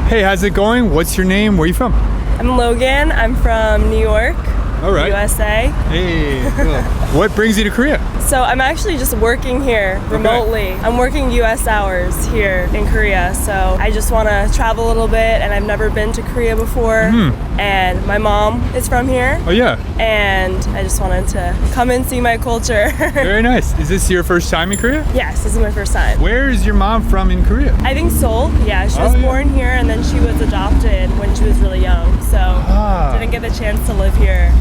Hey, how's it going? What's your name? Where are you from? I'm Logan. I'm from New York, All right. USA. Hey, cool. What brings you to Korea? So I'm actually just working here remotely. I'm working US hours here in Korea. So I just want to travel a little bit, and I've never been to Korea before. And my mom is from here. Oh, yeah. And I just wanted to come and see my culture. Very nice. Is this your first time in Korea? Yes, this is my first time. Where is your mom from in Korea? I think Seoul. Yeah, she was born here, and then she was adopted when she was really young. So didn't get the chance to live here.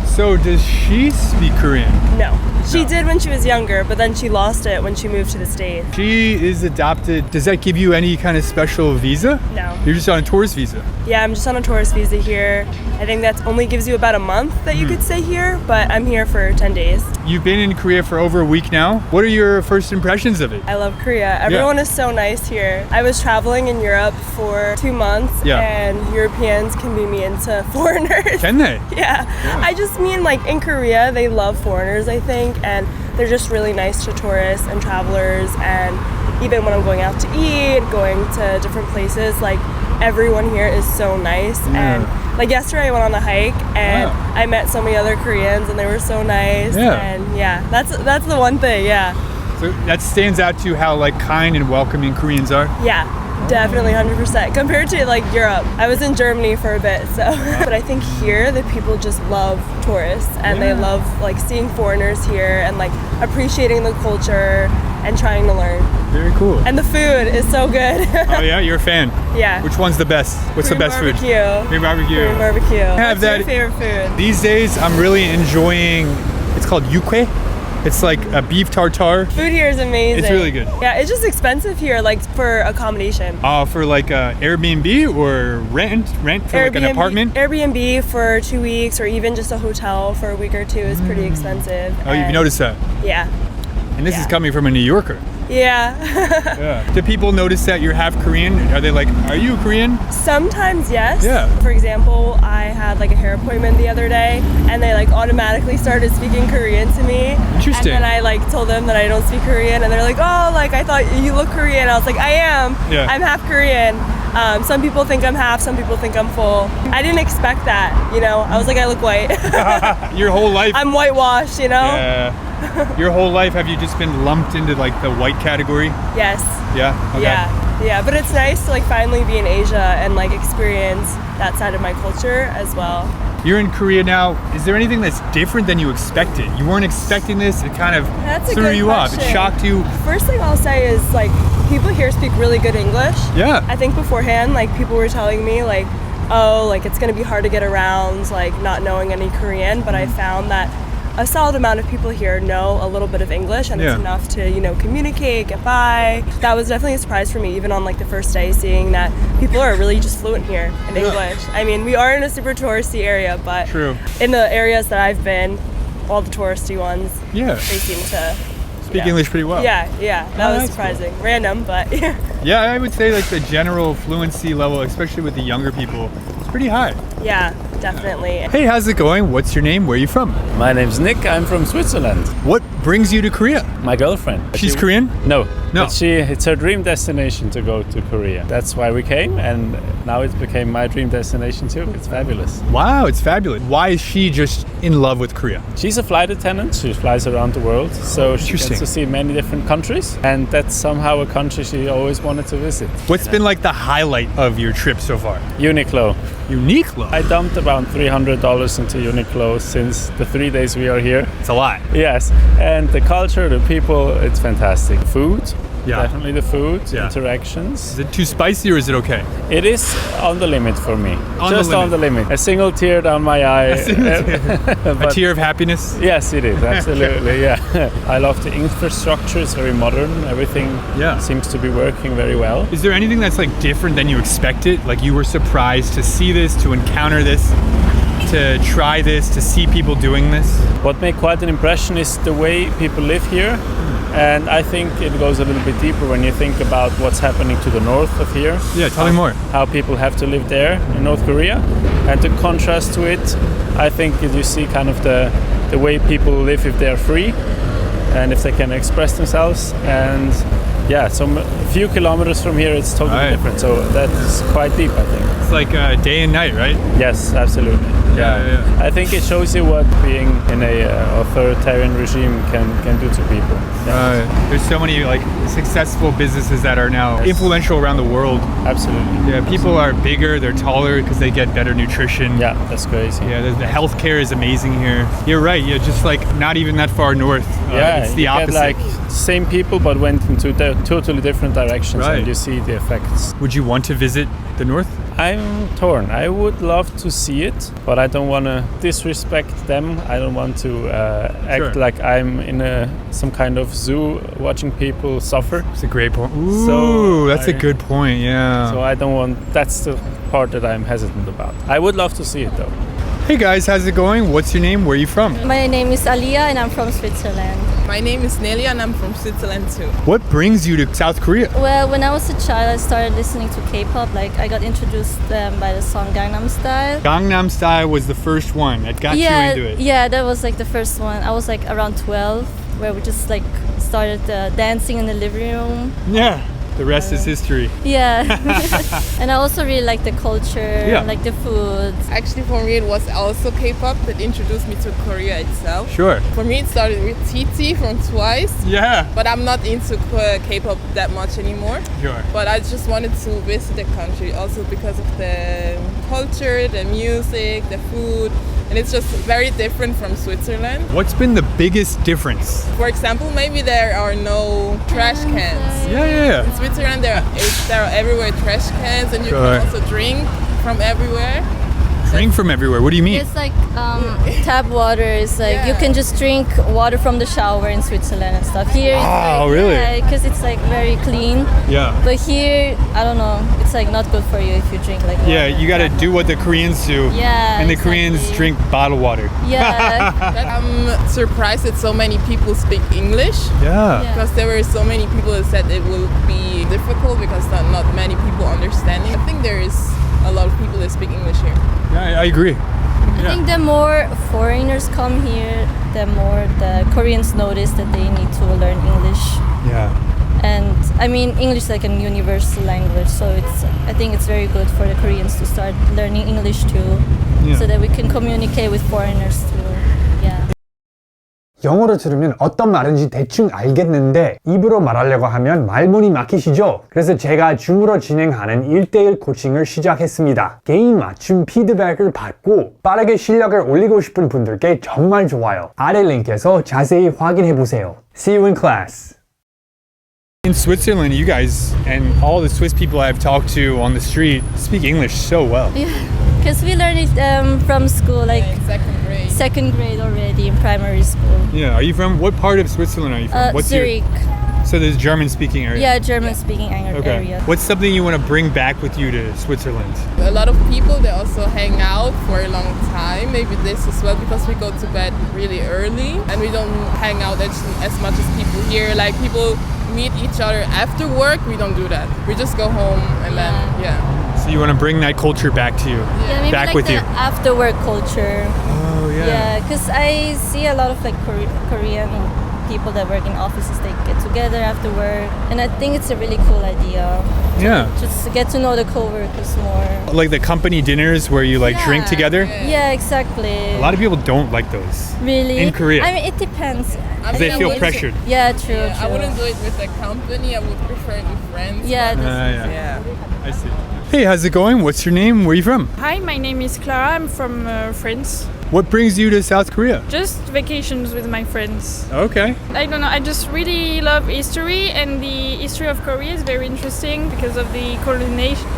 So does she speak Korean? No. She did when she was younger, but then she lost it when she moved to the States. She is adopted. Does that give you any kind of special visa? No. You're just on a tourist visa? Yeah, I'm just on a tourist visa here. I think that only gives you about a month that you could stay here, but I'm here for 10 days. You've been in Korea for over a week now. What are your first impressions of it? I love Korea. Everyone is so nice here. I was traveling in Europe for 2 months, and Europeans can be mean to foreigners. Can they? Yeah. I just mean, like, in Korea, they love foreigners, I think, and they're just really nice to tourists and travelers. And even when I'm going out to eat, going to different places, like, everyone here is so nice. And like yesterday I went on a hike, and I met so many other Koreans, and they were so nice. And that's the one thing. So that stands out to you, how like kind and welcoming Koreans are? Yeah, definitely 100% compared to like Europe. I was in Germany for a bit, so but I think here the people just love tourists, and they love like seeing foreigners here and like appreciating the culture and trying to learn. Very cool. And the food is so good. Oh yeah, you're a fan. Yeah. Which one's the best? What's Korean the best barbecue. food? Korean barbecue. Korean barbecue. Have What's that. your favorite food? These days I'm really enjoying, it's called yukhae. It's like a beef tartare. Food here is amazing. It's really good. Yeah, it's just expensive here, like for accommodation. For like Airbnb or rent for like an apartment? Airbnb for 2 weeks, or even just a hotel for a week or two is pretty expensive. Oh, you've noticed that? Yeah. And this is coming from a New Yorker. Yeah. Do people notice that you're half Korean? Are they like, are you Korean? Sometimes, yes. Yeah. For example, I had like a hair appointment the other day, and they like automatically started speaking Korean to me. Interesting. And then I like told them that I don't speak Korean, and they're like, oh, like I thought you look Korean. I was like, I am. Yeah. I'm half Korean. Some people think I'm half, some people think I'm full. I didn't expect that, you know. I was like, I look white. Your whole life? I'm whitewashed, you know? Yeah. Your whole life, have you just been lumped into like the white category? Yes. Yeah? Okay. Yeah, but it's nice to like finally be in Asia and like experience that side of my culture as well. You're in Korea now. Is there anything that's different than you expected? You weren't expecting this. It kind of threw you off. It shocked you. First thing I'll say is like people here speak really good English. Yeah. I think beforehand, like people were telling me like, oh, like it's gonna be hard to get around, like not knowing any Korean. But I found that a solid amount of people here know a little bit of English, and it's enough to, you know, communicate, get by. That was definitely a surprise for me, even on like the first day, seeing that people are really just fluent here in English. I mean, we are in a super touristy area, but in the areas that I've been, all the touristy ones, they seem to speak English pretty well. Yeah, that was surprising. Cool. Random, but yeah, I would say like the general fluency level, especially with the younger people, is pretty high. Yeah, definitely. Hey, how's it going? What's your name? Where are you from? My name's Nick. I'm from Switzerland. What brings you to Korea? My girlfriend. She's Korean? No. But it's her dream destination to go to Korea. That's why we came, and now it became my dream destination too. It's fabulous. Wow, it's fabulous. Why is she just in love with Korea? She's a flight attendant. She flies around the world, so she gets to see many different countries, and that's somehow a country she always wanted to visit. What's been like the highlight of your trip so far? Uniqlo. Uniqlo? I dumped around $300 into Uniqlo since the 3 days we are here. It's a lot. Yes, and the culture, the people, it's fantastic. Food, definitely the food, interactions. Is it too spicy or is it okay? It is on the limit for me. On the limit. A single tear down my eye. A tear of happiness? Yes, it is, absolutely, yeah. I love the infrastructure, it's very modern. Everything seems to be working very well. Is there anything that's like different than you expected? Like you were surprised to see this, to encounter this, to try this, to see people doing this? What made quite an impression is the way people live here. And I think it goes a little bit deeper when you think about what's happening to the north of here. Yeah, tell me more. How people have to live there in North Korea. And to contrast to it, I think you see kind of the way people live if they're free and if they can express themselves. And Yeah, so a few kilometers from here, it's totally Right. different. So that is quite deep, I think. It's like day and night, right? Yes, absolutely. Yeah. I think it shows you what being in a authoritarian regime can do to people. Yeah. There's so many like successful businesses that are now influential around the world. Absolutely. Yeah, people are bigger, they're taller because they get better nutrition. Yeah, that's crazy. Yeah, the healthcare is amazing here. You're right. Yeah, just like not even that far north. Yeah, it's the you opposite. get like same people but went into totally different directions, Right. and you see the effects. Would you want to visit the north? I'm torn. I would love to see it, but I don't want to disrespect them. I don't want to act Sure. like I'm in some kind of zoo watching people suffer. It's a great point. Ooh, So, that's a good point. Yeah. So I don't want. That's the part that I'm hesitant about. I would love to see it though. Hey guys, how's it going? What's your name? Where are you from? My name is Alia and I'm from Switzerland. My name is Nelia and I'm from Switzerland too. What brings you to South Korea? Well, when I was a child, I started listening to K-pop. Like, I got introduced by the song Gangnam Style. Gangnam Style was the first one that got you into it. Yeah, that was like the first one. I was like around 12, where we just like started dancing in the living room. Yeah. The rest is history. Yeah. And I also really like the culture, Yeah. like the food. Actually, for me, it was also K-pop that introduced me to Korea itself. Sure. For me, it started with TT from Twice, Yeah. but I'm not into K-pop that much anymore. Sure. But I just wanted to visit the country also because of the culture, the music, the food, and it's just very different from Switzerland. What's been the biggest difference? For example, maybe there are no trash cans. Yeah. In Switzerland, there are everywhere trash cans, and you Sure. can also drink from everywhere. Drink from everywhere. What do you mean? It's like tap water is like you Yeah. can just drink water from the shower in Switzerland and stuff. Here, Oh, it's like, really? Yeah, because it's like very clean. Yeah. But here, I don't know. It's like not good for you if you drink like water. Yeah, you gotta do what the Koreans do. Yeah, And the exactly. Koreans drink bottled water. Yeah. I'm surprised that so many people speak English Yeah. Yeah. because there were so many people that said it will be difficult because not many people understanding. I think there is a lot of people that speak English here. Yeah, I agree. I think the more foreigners come here, the more the Koreans notice that they need to learn English. Yeah. And I mean, English is like a universal language, so I think it's very good for the Koreans to start learning English too, Yeah. so that we can communicate with foreigners too. Yeah. 영어로 들으면 어떤 말인지 대충 알겠는데 입으로 말하려고 하면 말문이 막히시죠? 그래서 제가 줌으로 진행하는 1대1 코칭을 시작했습니다. 개인 맞춤 피드백을 받고 빠르게 실력을 올리고 싶은 분들께 정말 좋아요. 아래 링크에서 자세히 확인해보세요. See you in class. In Switzerland, you guys and all the Swiss people I've talked to on the street speak English so well. Yeah, because we learned it from school, like In second grade. second grade already in primary school. Yeah. Are you from what part of Switzerland are you from? Zurich. So there's German-speaking area. Yeah, German-speaking Okay. area. What's something you want to bring back with you to Switzerland? A lot of people, they also hang out for a long time. Maybe this as well because we go to bed really early and we don't hang out as much as people here. Like people meet each other after work. We don't do that. We just go home and then, yeah. So you want to bring that culture back to you, Yeah, maybe back like with the you. after-work culture. Oh Yeah, because I see a lot of like Korean people that work in offices. They get together after work, and I think it's a really cool idea. Yeah. Just to get to know the coworkers more. Like the company dinners where you like drink Yeah. together. Yeah, exactly. A lot of people don't like those. Really? in Korea. I mean, it depends. I They mean, I feel wouldn't- pressured. Yeah, true, Yeah, I true. wouldn't do it with a company. I would prefer it with friends. Yeah, but- that's- yeah. I see. Hey, how's it going? What's your name? Where are you from? Hi, my name is Clara. I'm from France. What brings you to South Korea? Just vacations with my friends. Okay. I don't know, I just really love history, and the history of Korea is very interesting because of the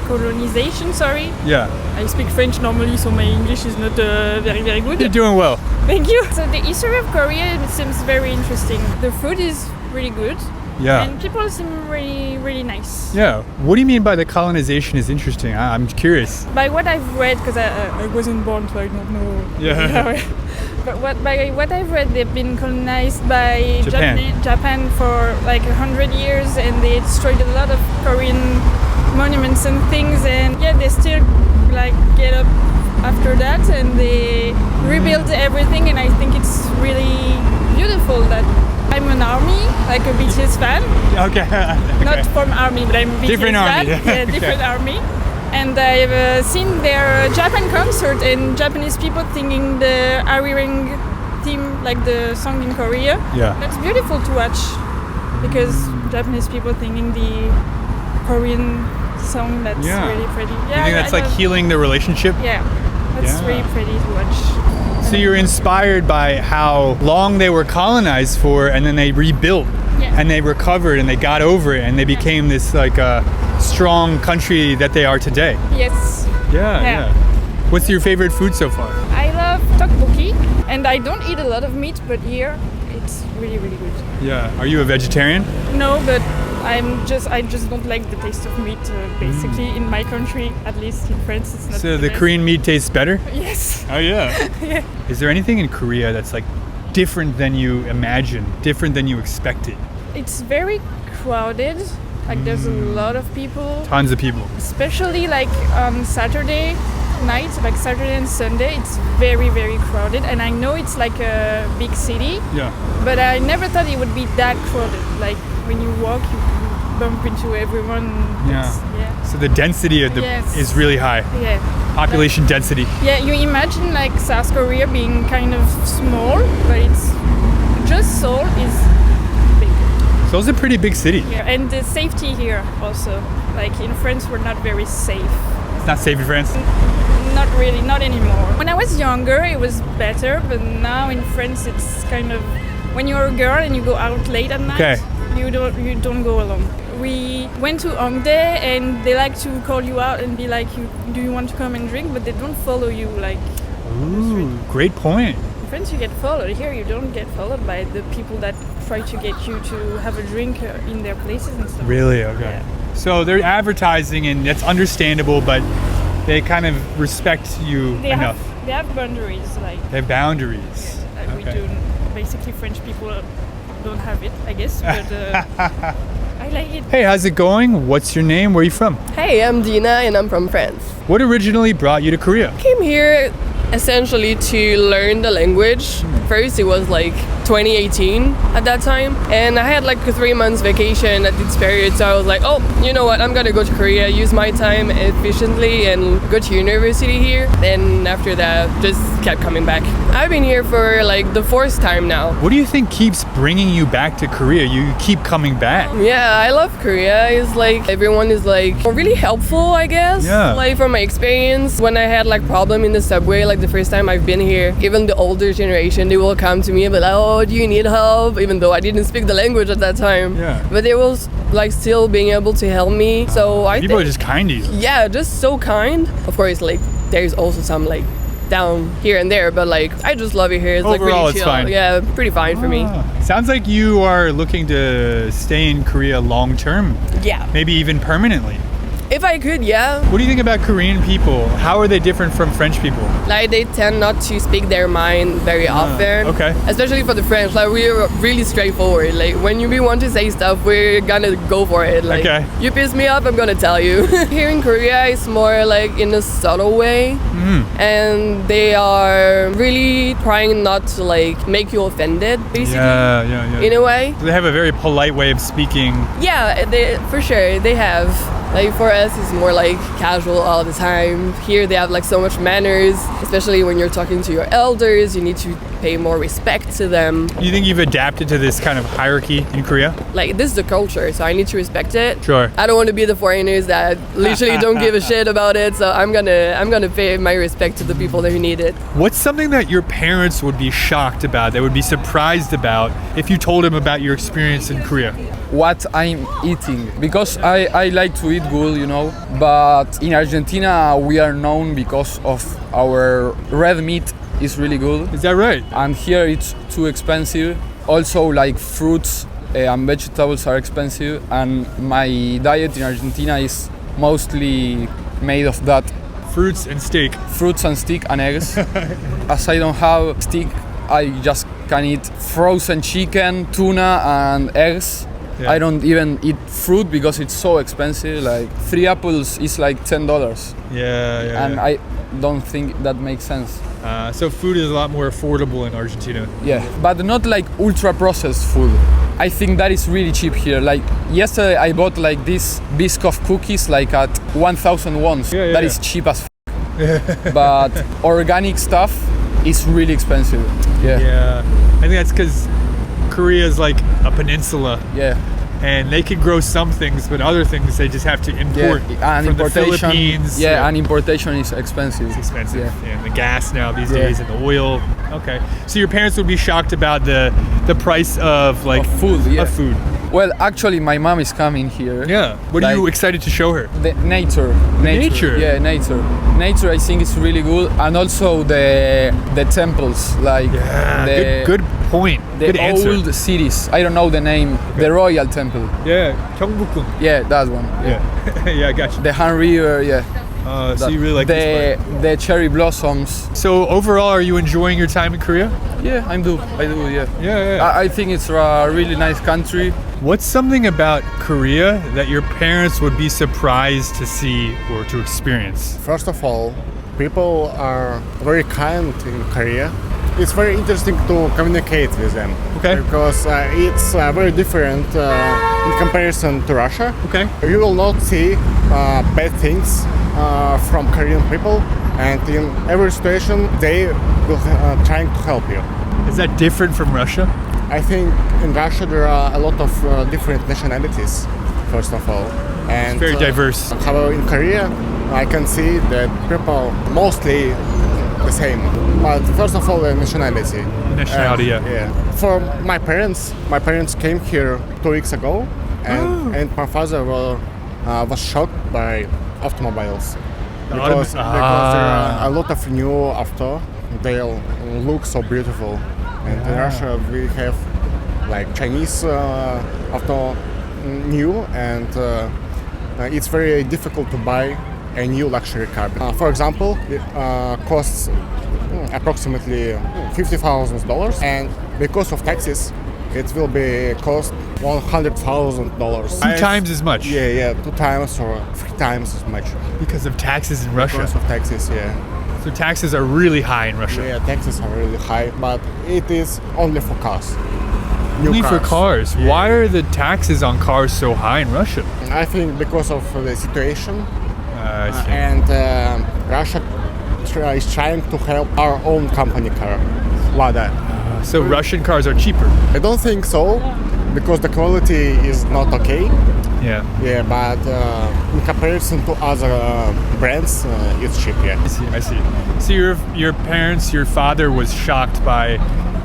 colonization, sorry. Yeah. I speak French normally, so my English is not very, very good. You're doing well. Thank you. So the history of Korea seems very interesting. The food is really good, Yeah. and people seem really, really nice. Yeah. What do you mean by the colonization is interesting? I'm curious. By what I've read, because I wasn't born, so I don't know. Yeah. But by what I've read, they've been colonized by Japan. Japan for like 100 years, and they destroyed a lot of Korean monuments and things. And yeah, they still like get up after that, and they rebuild everything. And I think it's really beautiful that I'm an ARMY, like a BTS fan. Okay. Not from ARMY, but I'm a BTS Different fan. ARMY. Yeah, different Okay. ARMY. And I've seen their Japan concert and Japanese people singing the Ariring theme, like the song in Korea. Yeah. That's beautiful to watch because Japanese people singing the Korean song. That's Yeah. really pretty. You Yeah, think that's like love- healing the relationship? Yeah, that's Yeah. really pretty to watch. So you're inspired by how long they were colonized for, and then they rebuilt, Yeah. and they recovered, and they got over it, and they became this like strong country that they are today. Yes, Yeah, Yeah. yeah. What's your favorite food so far? I love tteokbokki, and I don't eat a lot of meat, but here it's really, really good. Yeah. Are you a vegetarian? No, but I just don't like the taste of meat. Basically, in my country, at least in France, it's not. So the best. Korean meat tastes better? Yes. Oh yeah. Yeah. Is there anything in Korea that's like different than you imagined, different than you expected? It's very crowded. Like there's a lot of people, Tons of people. especially like on Saturday night, like Saturday and Sunday. It's very, very crowded, and I know it's like a big city, Yeah. but I never thought it would be that crowded. Like when you walk, you bump into everyone. Yeah. Yeah. So the density of the Yes. is really high. Yeah. Population density. Yeah, you imagine like South Korea being kind of small, but it's just Seoul is big. Seoul's a pretty big city. Yeah, and the safety here also. Like in France, we're not very safe. It's not safe in France. Not really, not anymore. When I was younger, it was better, but now in France, it's kind of when you're a girl and you go out late at night, Okay. you don't go alone. We went to Hongdae and they like to call you out and be like, do you want to come and drink? But they don't follow you like. Ooh, great point. In France, you get followed. Here, you don't get followed by the people that try to get you to have a drink in their places and stuff. Really? Okay. Yeah. So they're advertising, and that's understandable, but they kind of respect you They enough. have boundaries, like They have boundaries. we Okay. do. Basically, French people don't have it, I guess. But I like it. Hey, how's it going? What's your name? Where are you from? Hey, I'm Dina and I'm from France. What originally brought you to Korea? Came here essentially to learn the language. First, it was like 2018 at that time, and I had like a 3 months vacation at this period. So I was like, oh, you know what? I'm gonna go to Korea, use my time efficiently, and go to university here. Then after that, just kept coming back. I've been here for like the 4th time now. What do you think keeps bringing you back to Korea? You keep coming back. Yeah, I love Korea. It's like everyone is like really helpful, I guess. Yeah. Like from my experience, when I had like problem in the subway, like the first time I've been here, even the older generation, they will come to me and be like, oh, do you need help? Even though I didn't speak the language at that time. Yeah. But they will like still being able to help me. So I People are think, just kind to you. yeah, just so kind. Of course, like there's also some like down here and there, but like I just love it here. It's like Overall, really it's chill. fine. Yeah, pretty fine for me. Ah. Sounds like you are looking to stay in Korea long term, Yeah. maybe even permanently. If I could, yeah. What do you think about Korean people? How are they different from French people? Like they tend not to speak their mind very often. okay. Especially for the French, like we're really straightforward. Like when we want to say stuff, we're gonna go for it. Like Okay. you piss me off, I'm gonna tell you. Here in Korea, it's more like in a subtle way, and they are really trying not to like make you offended, basically. Yeah. In a way. They have a very polite way of speaking. Yeah, they, for sure they have. Like for us, it's more like casual all the time. Here they have like so much manners, especially when you're talking to your elders. You need to pay more respect to them. You think you've adapted to this kind of hierarchy in Korea? Like this is the culture, so I need to respect it. Sure. I don't want to be the foreigners that literally don't give a shit about it. So I'm gonna pay my respect to the people that who need it. What's something that your parents would be shocked about, that would be surprised about if you told them about your experience in Korea? What I'm eating, because I like to eat good, you know, but in Argentina we are known because of our red meat is really good, Is that right? and here it's too expensive. Also like fruits and vegetables are expensive, and my diet in Argentina is mostly made of that, Fruits and steak. fruits and steak and eggs. As I don't have steak, I just can eat frozen chicken, tuna and eggs. Yeah. I don't even eat fruit because it's so expensive. Like 3 apples is like $10, Yeah. and I don't think that makes sense. So food is a lot more affordable in Argentina. Yeah, but not like ultra processed food. I think that is really cheap here. Like yesterday, I bought like this Biscoff cookies like at 1,000 wons. Yeah, That is cheap as but organic stuff is really expensive. Yeah. I think that's because Korea is like a peninsula, Yeah. and they could grow some things, but other things they just have to import and from the importation. Philippines. Yeah, and importation is expensive. It's expensive. Yeah. And the gas now these Yeah. days, and the oil. Okay. So your parents would be shocked about the price of like Of food, yeah. Of food. Well, actually, my mom is coming here. Yeah. What are you Like- excited to show her? The nature. Nature? Yeah, nature. Nature, I think is really good, and also the temples, like Good point. the Good answer. old cities. I don't know the name. The Royal Temple. Yeah. Gyeongbokgung. Yeah, that one. Yeah. Yeah, I got you. The Han River. Yeah. So you really like this part. the cherry blossoms. So overall, are you enjoying your time in Korea? Yeah, I do. Yeah. Yeah. I think it's a really nice country. What's something about Korea that your parents would be surprised to see or to experience? First of all, people are very kind in Korea. It's very interesting to communicate with them. Okay. Because it's very different in comparison to Russia. Okay. You will not see bad things from Korean people, and in every situation they will trying to help you. Is that different from Russia? I think in Russia there are a lot of different nationalities, first of all. And It's very diverse. However, in Korea, I can see that people mostly the same. But first of all, the nationality. Nationality, yeah. For my parents came here 2 weeks ago, and my father was shocked by automobiles because there are a lot of new auto. They look so beautiful, and in Russia we have like Chinese auto new, and it's very difficult to buy a new luxury car. For example, it costs approximately $50,000, and because of taxes, it will be cost $100,000. 2 times as much. Yeah, 2 times or 3 times as much. Because of taxes in Russia. Because of taxes, yeah. So taxes are really high in Russia. Yeah, taxes are really high, but it is only for cars. New Only for cars. Yeah. Why are the taxes on cars so high in Russia? I think because of the situation, I see. and Russia is trying to help our own company car, Lada. So Russian cars are cheaper. I don't think so, because the quality is not okay. Yeah. Yeah, but in comparison to other brands, it's cheap. Yeah. I see. So your parents, your father was shocked by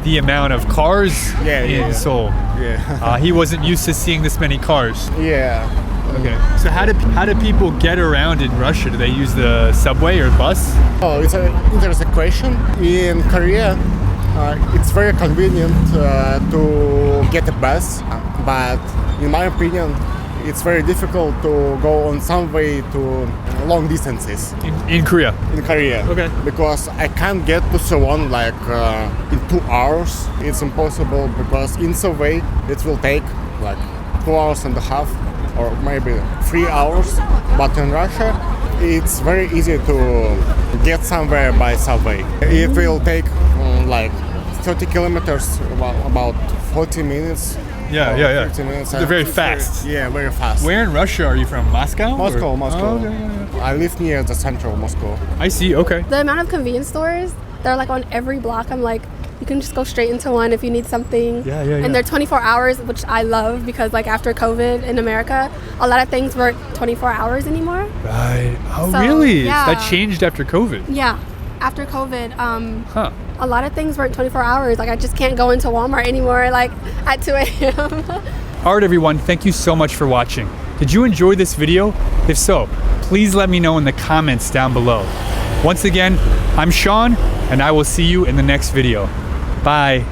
the amount of cars in Seoul. Yeah. He wasn't used to seeing this many cars. Yeah. Okay. So how do people get around in Russia? Do they use the subway or bus? Oh, it's an interesting question. In Korea, it's very convenient to get a bus, but in my opinion, it's very difficult to go on some way to long distances In Korea. in Korea. Okay. Because I can't get to Suwon like in 2 hours. It's impossible because in subway it will take like 2 hours and a half or maybe 3 hours. But in Russia, it's very easy to get somewhere by subway. It will take like 30 kilometers, about 40 minutes. Yeah, or yeah. 50 minutes. They're very It's fast. very fast. Where in Russia are you from? Moscow? Moscow, or? Moscow. Oh, okay, yeah. I live near the center of Moscow. I see. Okay. The amount of convenience stores, they're like on every block. I'm like, you can just go straight into one if you need something. Yeah. And they're 24 hours, which I love because like after COVID in America, a lot of things weren't 24 hours anymore. Right. Oh, So, really? yeah. That changed after COVID. Yeah. After COVID, Huh. a lot of things weren't 24 hours. Like I just can't go into Walmart anymore like at 2 a.m. All right, everyone. Thank you so much for watching. Did you enjoy this video? If so, please let me know in the comments down below. Once again, I'm Sean, and I will see you in the next video. Bye.